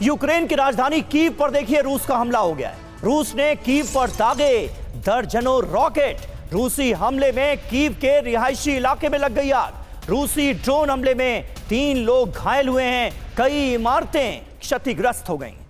Ukraine की राजधानी Kyiv पर देखिए रूस का हमला हो गया है। रूस ने कीव पर दागे दर्जनों रॉकेट। रूसी हमले में कीव के रिहायशी इलाके में लग गई आग। रूसी ड्रोन हमले में 3 लोग घायल हुए हैं, कई इमारतें क्षतिग्रस्त हो गईं।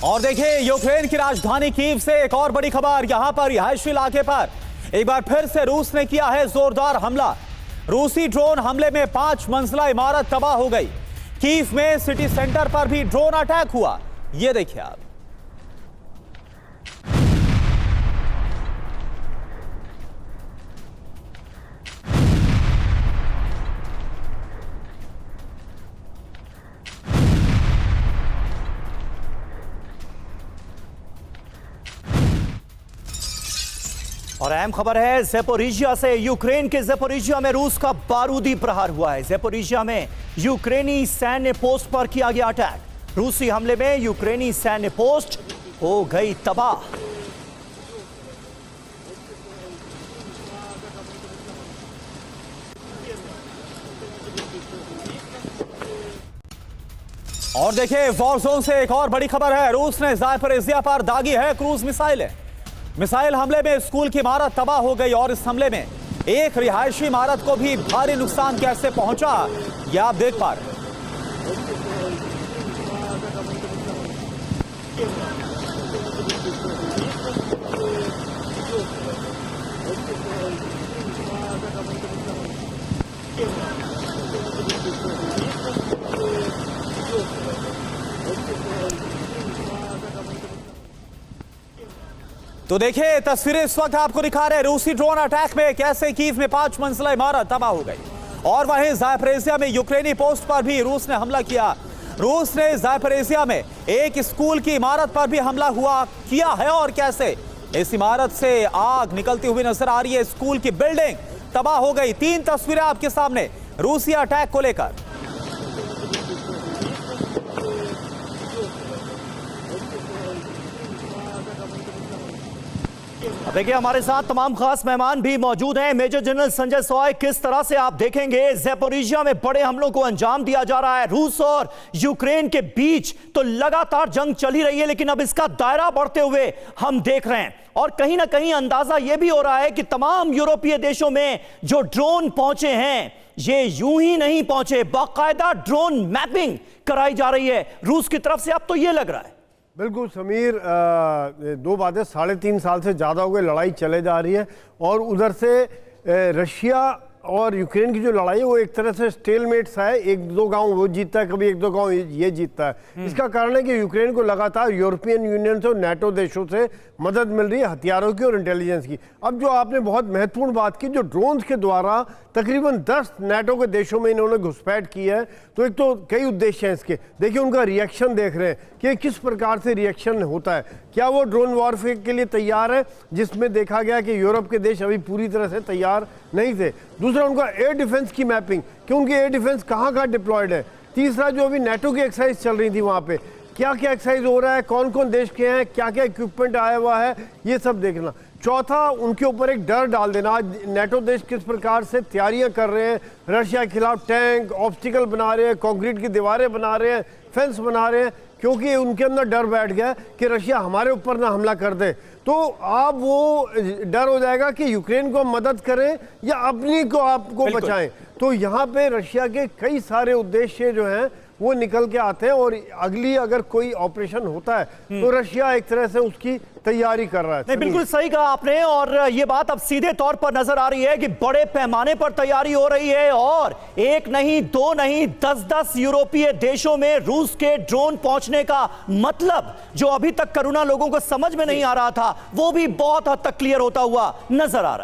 और देखिए यूक्रेन की राजधानी कीव से एक और बड़ी खबर। यहां पर रिहायशी इलाके पर एक बार फिर से रूस ने किया है जोरदार हमला। रूसी ड्रोन हमले में 5 मंजिला इमारत तबाह हो गई। कीव में सिटी सेंटर पर भी ड्रोन अटैक हुआ। ये देखिए आप। और अहम खबर है ज़ेपोरिजिया से। यूक्रेन के ज़ेपोरिजिया में रूस का बारूदी प्रहार हुआ है। ज़ेपोरिजिया में यूक्रेनी सैन्य पोस्ट पर किया गया अटैक। रूसी हमले में यूक्रेनी सैन्य पोस्ट हो गई तबाह। और देखिए वॉर जोन से एक और बड़ी खबर है। रूस ने ज़ापोरिजिया पर दागी है क्रूज मिसाइलें। मिसाइल हमले में स्कूल की इमारत तबाह हो गई और इस हमले में एक रिहायशी इमारत को भी भारी नुकसान कैसे पहुंचा यह आप देख पा रहे हैं। तो देखिए तस्वीरें इस वक्त आपको दिखा रहे हैं। रूसी ड्रोन अटैक में कैसे कीव में 5 मंजिला इमारत तबाह हो गई और वहीं ज़ापोरिजिया में यूक्रेनी पोस्ट पर भी रूस ने हमला किया। रूस ने ज़ापोरिजिया में एक स्कूल की इमारत पर भी हमला किया है और कैसे इस इमारत से आग निकलती हुई नजर आ रही है। स्कूल की बिल्डिंग तबाह हो गई। 3 तस्वीरें आपके सामने रूसी अटैक को लेकर। देखिए हमारे साथ तमाम खास मेहमान भी मौजूद हैं। मेजर जनरल संजय सॉय, किस तरह से आप देखेंगे ज़ेपोरिजिया में बड़े हमलों को अंजाम दिया जा रहा है। रूस और यूक्रेन के बीच तो लगातार जंग चली रही है, लेकिन अब इसका दायरा बढ़ते हुए हम देख रहे हैं और कहीं ना कहीं अंदाजा यह भी हो रहा है कि तमाम यूरोपीय देशों में जो ड्रोन पहुंचे हैं ये यूं ही नहीं पहुंचे, बाकायदा ड्रोन मैपिंग कराई जा रही है रूस की तरफ से। अब तो यह लग रहा है। बिल्कुल समीर, 2 बातें। 3.5 साल से ज़्यादा हो गए लड़ाई चले जा रही है और उधर से रशिया और यूक्रेन की जो लड़ाई है वो एक तरह से स्टेलमेट सा है। 1-2 गांव वो जीतता है, कभी 1-2 गांव ये जीतता है। इसका कारण है कि यूक्रेन को लगातार यूरोपियन यूनियन से और नाटो देशों से मदद मिल रही है, हथियारों की और इंटेलिजेंस की। अब जो आपने बहुत महत्वपूर्ण बात की, जो ड्रोन्स के द्वारा तकरीबन 10 नाटो के देशों में इन्होंने घुसपैठ की है, तो एक तो कई उद्देश्य हैं इसके। देखिए उनका रिएक्शन देख रहे हैं कि किस प्रकार से रिएक्शन होता है। क्या वो ड्रोन वॉरफेयर के लिए तैयार है, जिसमें देखा गया कि यूरोप के देश अभी पूरी तरह से तैयार नहीं थे। दूसरा उनका एयर डिफेंस की मैपिंग, कि उनकी एयर डिफेंस कहाँ कहाँ डिप्लॉयड है। तीसरा जो अभी नाटो की एक्सरसाइज चल रही थी वहाँ पे क्या क्या एक्सरसाइज हो रहा है, कौन कौन देश के हैं, क्या क्या इक्विपमेंट आया हुआ है, ये सब देखना। चौथा उनके ऊपर एक डर डाल देना। आज नाटो देश किस प्रकार से तैयारियां कर रहे हैं, रशिया के खिलाफ टैंक ऑब्स्टिकल बना रहे हैं, कंक्रीट की दीवारें बना रहे हैं, फेंस बना रहे हैं, क्योंकि उनके अंदर डर बैठ गया कि रशिया हमारे ऊपर ना हमला कर दे। तो अब वो डर हो जाएगा कि यूक्रेन को मदद करें या अपनी को आपको बचाएं। तो यहाँ पे रशिया के कई सारे उद्देश्य जो हैं वो निकल के आते हैं और अगली अगर कोई ऑपरेशन होता है तो रशिया एक तरह से उसकी तैयारी कर रहा है। नहीं, बिल्कुल सही कहा आपने और ये बात अब सीधे तौर पर नजर आ रही है कि बड़े पैमाने पर तैयारी हो रही है और 1 नहीं 2 नहीं 10-10 यूरोपीय देशों में रूस के ड्रोन पहुंचने का मतलब जो अभी तक करुणा लोगों को समझ में नहीं आ रहा था वो भी बहुत हद तक क्लियर होता हुआ नजर आ रहा है।